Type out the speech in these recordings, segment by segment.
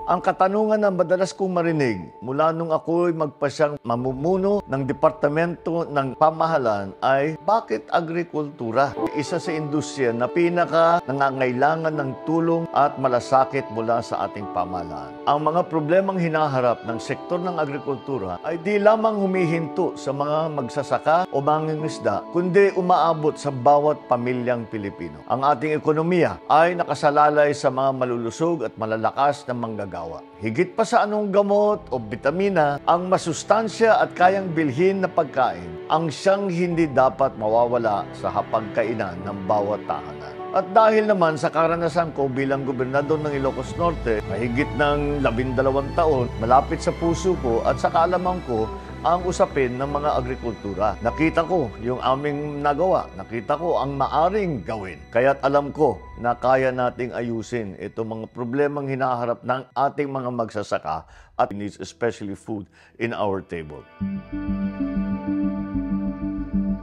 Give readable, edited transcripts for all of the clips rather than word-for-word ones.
Ang katanungan na madalas kong marinig mula nung ako'y magpasyang mamumuno ng Departamento ng Pamahalaan ay bakit agrikultura? Isa sa industriya na pinaka nangangailangan ng tulong at malasakit mula sa ating pamahalaan. Ang mga problemang hinaharap ng sektor ng agrikultura ay di lamang humihinto sa mga magsasaka o mangingisda, kundi umaabot sa bawat pamilyang Pilipino. Ang ating ekonomiya ay nakasalalay sa mga malulusog at malalakas na manggagawa. Higit pa sa anong gamot o bitamina, ang masustansya at kayang bilhin na pagkain ang siyang hindi dapat mawawala sa hapagkainan ng bawat tahanan. At dahil naman sa karanasan ko bilang gobernador ng Ilocos Norte, mahigit ng 12 taon, malapit sa puso ko at sa kaalaman ko ang usapin ng mga agrikultura. Nakita ko yung aming nagawa. Nakita ko ang maaring gawin. Kaya't alam ko na kaya nating ayusin itong mga problemang hinaharap ng ating mga magsasaka at needs especially food in our table.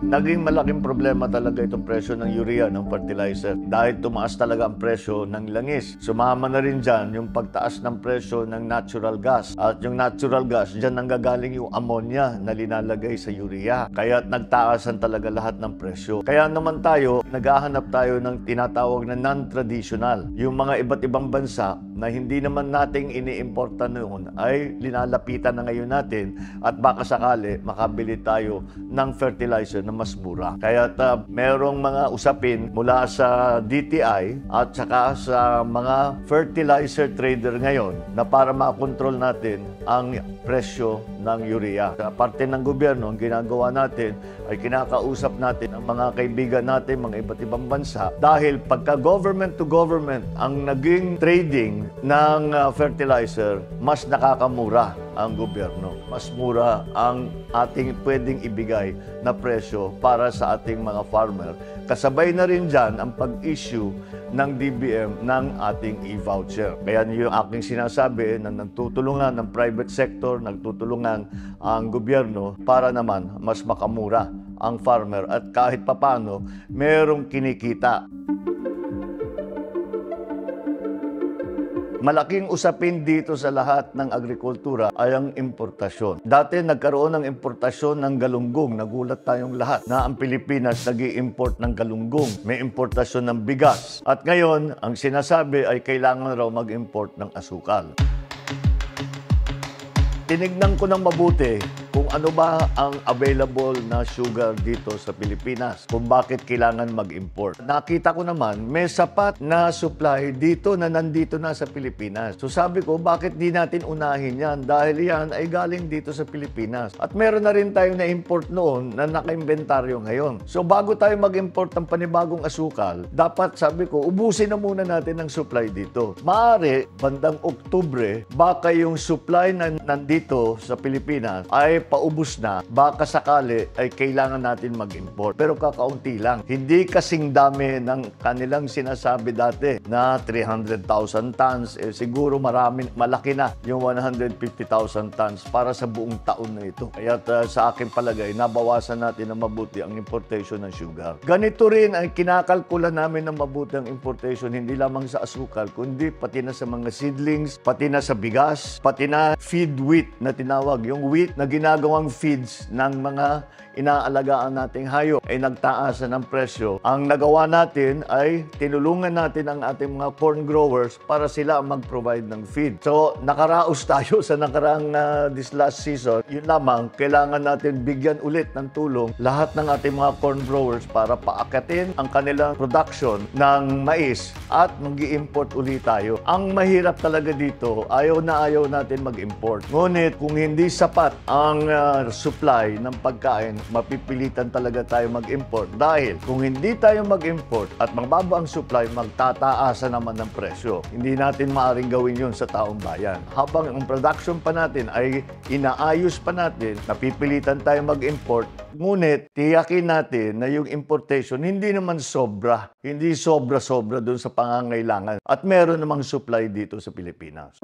Naging malaking problema talaga itong presyo ng urea, ng fertilizer, dahil tumaas talaga ang presyo ng langis. Sumama na rin dyan yung pagtaas ng presyo ng natural gas. At yung natural gas, dyan nanggagaling yung ammonia na linalagay sa urea. Kaya nagtaasan talaga lahat ng presyo. Kaya naman tayo, naghahanap tayo ng tinatawag na non-traditional. Yung mga iba't ibang bansa na hindi naman nating iniimporta noon ay linalapitan na ngayon natin at baka sakali makabili tayo ng fertilizer na mas mura. Kaya merong mga usapin mula sa DTI at saka sa mga fertilizer trader ngayon na para makontrol natin ang presyo ng urea. Sa parte ng gobyerno, ang ginagawa natin ay kinakausap natin ang mga kaibigan natin, mga iba't ibang bansa, dahil pagka government to government ang naging trading ng fertilizer, mas nakakamura ang gobyerno. Mas mura ang ating pwedeng ibigay na presyo para sa ating mga farmer. Kasabay na rin dyan ang pag-issue ng DBM ng ating e-voucher. Kaya yung aking sinasabi na nagtutulungan ng private sector, nagtutulungan ang gobyerno para naman mas makamura ang farmer at kahit papano merong kinikita. Malaking usapin dito sa lahat ng agrikultura ay ang importasyon. Dati nagkaroon ng importasyon ng galunggong. Nagulat tayong lahat na ang Pilipinas nag-i-import ng galunggong. May importasyon ng bigas. At ngayon, ang sinasabi ay kailangan raw mag-import ng asukal. Tinignan ko ng mabuti kung ano ba ang available na sugar dito sa Pilipinas, kung bakit kailangan mag-import. Nakita ko naman, may sapat na supply dito na nandito na sa Pilipinas. So sabi ko, bakit di natin unahin yan? Dahil yan ay galing dito sa Pilipinas. At meron na rin tayo na import noon na naka-inventaryo ngayon. So bago tayo mag-import ng panibagong asukal, dapat sabi ko, ubusin na muna natin ang supply dito. Maaari, bandang Oktubre, baka yung supply na nandito sa Pilipinas ay paubos na, baka sakali ay kailangan natin mag-import. Pero kakaunti lang. Hindi kasing dami ng kanilang sinasabi dati na 300,000 tons. Siguro malaki na yung 150,000 tons para sa buong taon na ito. Kaya sa akin palagay, nabawasan natin ng mabuti ang importation ng sugar. Ganito rin ang kinakalkula namin ng mabuti ang importation, hindi lamang sa asukal, kundi pati na sa mga seedlings, pati na sa bigas, pati na feed wheat na tinawag. Yung wheat na ginagawang feeds ng mga inaalagaan nating hayop ay nagtaasan ng presyo. Ang nagawa natin ay tinulungan natin ang ating mga corn growers para sila ang mag-provide ng feed. So, nakaraos tayo sa nakaraang this last season. Yun lamang, kailangan natin bigyan ulit ng tulong lahat ng ating mga corn growers para paakatin ang kanilang production ng mais at mag-i-import ulit tayo. Ang mahirap talaga dito, ayaw na ayaw natin mag-import. Ngunit, kung hindi sapat ang supply ng pagkain, mapipilitan talaga tayo mag-import dahil kung hindi tayo mag-import at mababa ang supply, magtataasa naman ng presyo. Hindi natin maaring gawin yun sa taong bayan. Habang ang production pa natin ay inaayos pa natin, napipilitan tayo mag-import, ngunit tiyakin natin na yung importation hindi naman sobra. Hindi sobra-sobra dun sa pangangailangan. At meron namang supply dito sa Pilipinas.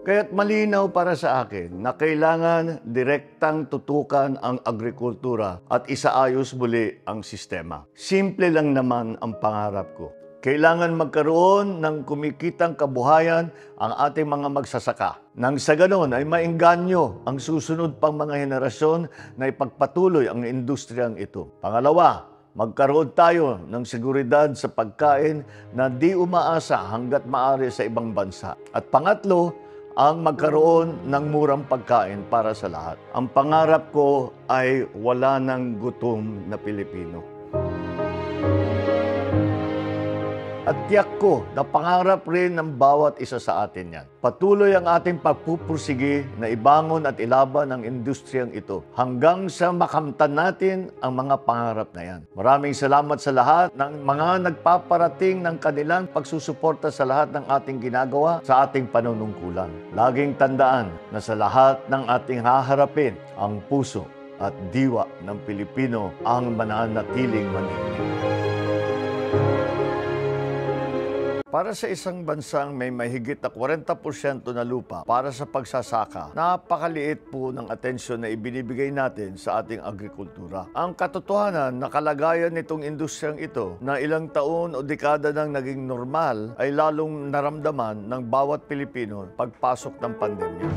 Kaya't malinaw para sa akin na kailangan direktang tutukan ang agrikultura at isaayos muli ang sistema. Simple lang naman ang pangarap ko. Kailangan magkaroon ng kumikitang kabuhayan ang ating mga magsasaka. Nang sa ganon ay maengganyo ang susunod pang mga henerasyon na ipagpatuloy ang industriyang ito. Pangalawa, magkaroon tayo ng seguridad sa pagkain na di umaasa hanggat maaari sa ibang bansa. At pangatlo, ang magkaroon ng murang pagkain para sa lahat. Ang pangarap ko ay wala ng gutom na Pilipino. At tiyak ko na pangarap rin ng bawat isa sa atin yan. Patuloy ang ating pagpupursige na ibangon at ilaban ang industriyang ito hanggang sa makamtan natin ang mga pangarap na yan. Maraming salamat sa lahat ng mga nagpaparating ng kanilang pagsusuporta sa lahat ng ating ginagawa sa ating panunungkulan. Laging tandaan na sa lahat ng ating haharapin, ang puso at diwa ng Pilipino ang mananatiling manigit. Para sa isang bansang may mahigit na 40% na lupa para sa pagsasaka, napakaliit po ng atensyon na ibinibigay natin sa ating agrikultura. Ang katotohanan na kalagayan nitong industriyang ito na ilang taon o dekada nang naging normal ay lalong naramdaman ng bawat Pilipino pagpasok ng pandemya.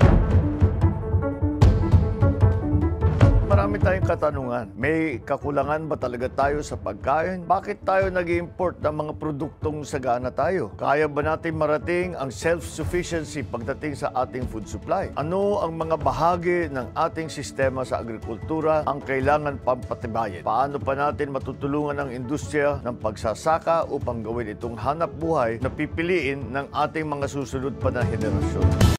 Marami tayong katanungan. May kakulangan ba talaga tayo sa pagkain? Bakit tayo nag-import ng mga produktong sagana tayo? Kaya ba natin marating ang self-sufficiency pagdating sa ating food supply? Ano ang mga bahagi ng ating sistema sa agrikultura ang kailangan pampatibayin? Paano pa natin matutulungan ang industriya ng pagsasaka upang gawin itong hanap buhay na pipiliin ng ating mga susunod pa na henerasyon?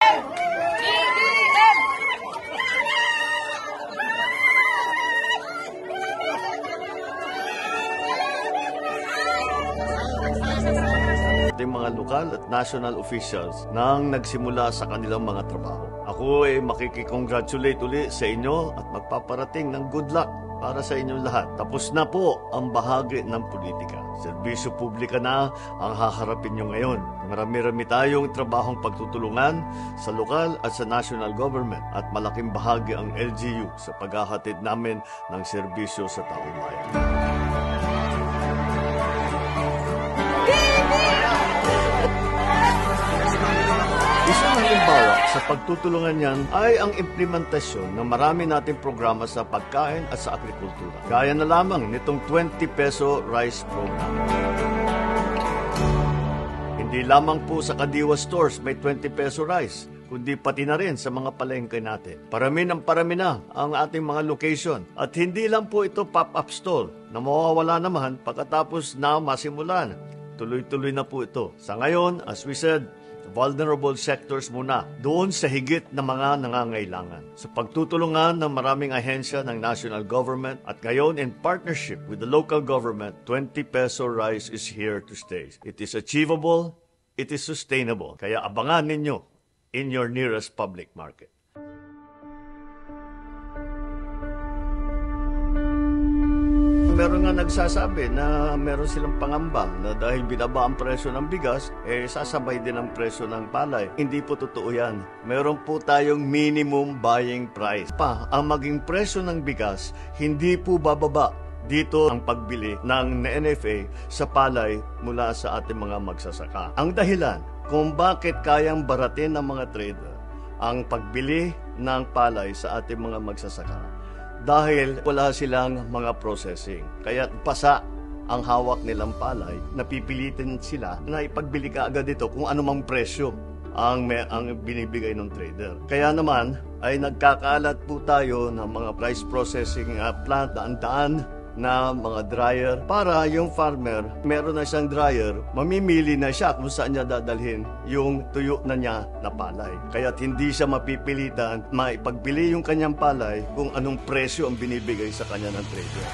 Ating mga lokal at national officials nang nagsimula sa kanilang mga trabaho. Ako ay makikicongratulate uli sa inyo at magpaparating ng good luck para sa inyong lahat. Tapos na po ang bahagi ng politika. Serbisyo publika na ang haharapin nyo ngayon. Marami-rami tayong trabahong pagtutulungan sa lokal at sa national government at malaking bahagi ang LGU sa paghahatid namin ng serbisyo sa taong bayan. Isang halimbawa sa pagtutulungan niyan ay ang implementasyon ng marami nating programa sa pagkain at sa agrikultura. Gaya na lamang nitong 20 peso rice program. Hindi lamang po sa Kadiwa stores may 20 peso rice, kundi pati na rin sa mga palengke natin. Parami na ang ating mga location. At hindi lang po ito pop-up store na mawawala naman pagkatapos na masimulan. Tuloy-tuloy na po ito. Sa ngayon, as we said, vulnerable sectors muna, doon sa higit na mga nangangailangan. Sa pagtutulungan ng maraming ahensya ng national government at ngayon in partnership with the local government, 20 peso rice is here to stay. It is achievable, it is sustainable. Kaya abangan ninyo in your nearest public market. Meron nga nagsasabi na meron silang pangamba na dahil binaba ang presyo ng bigas, sasabay din ang presyo ng palay. Hindi po totoo yan. Meron po tayong minimum buying price. Ang maging presyo ng bigas, hindi po bababa. Dito ang pagbili ng NFA sa palay mula sa ating mga magsasaka. Ang dahilan kung bakit kayang baratin ng mga trader ang pagbili ng palay sa ating mga magsasaka dahil wala silang mga processing. Kaya pasa ang hawak nilang palay, napipilitin sila na ipagbili ka agad ito kung anumang presyo ang binibigay ng trader. Kaya naman ay nagkakalat po tayo ng mga price processing plant, daan-daan na mga dryer para yung farmer, meron na siyang dryer, mamimili na siya kung saan niya dadalhin yung tuyo na niya na palay. Kaya't hindi siya mapipilitan maipagbili yung kanyang palay kung anong presyo ang binibigay sa kanya ng trader.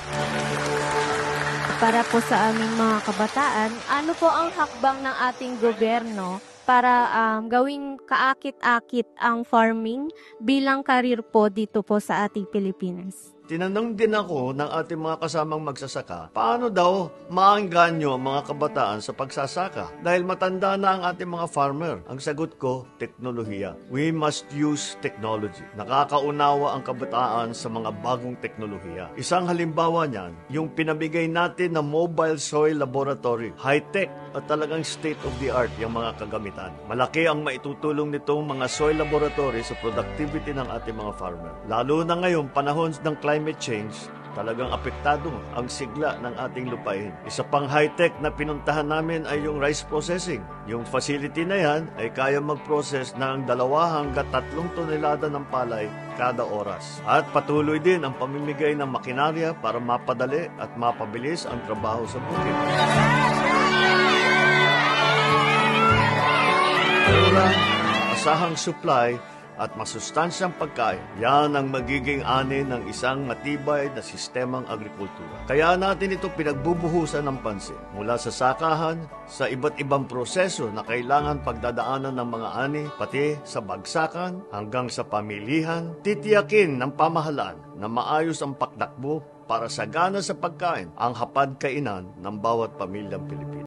Para po sa aming mga kabataan, ano po ang hakbang ng ating gobyerno para gawing kaakit-akit ang farming bilang karir po dito po sa ating Pilipinas? Tinanong din ako ng ating mga kasamang magsasaka, paano daw maangganyo ang mga kabataan sa pagsasaka? Dahil matanda na ang ating mga farmer. Ang sagot ko, teknolohiya. We must use technology. Nakakaunawa ang kabataan sa mga bagong teknolohiya. Isang halimbawa niyan, yung pinabigay natin na mobile soil laboratory. High-tech at talagang state-of-the-art yung mga kagamitan. Malaki ang maitutulong nitong mga soil laboratory sa productivity ng ating mga farmer. Lalo na ngayon, panahon ng climate change, talagang apektado ang sigla ng ating lupain. Isa pang high-tech na pinuntahan namin ay yung rice processing. Yung facility na yan ay kaya mag-process ng 2 hanggang 3 tonelada ng palay kada oras. At patuloy din ang pamimigay ng makinarya para mapadali at mapabilis ang trabaho sa bukid. Mura, asahang supply at masustansyang pagkain. Yan ang magiging ani ng isang matibay na sistemang agrikultura. Kaya natin ito pinagbubuhusan ng pansin. Mula sa sakahan, sa iba't ibang proseso na kailangan pagdadaanan ng mga ani, pati sa bagsakan hanggang sa pamilihan, titiyakin ng pamahalaan na maayos ang pakdakbo para sagana sa pagkain ang hapag kainan ng bawat pamilyang Pilipino.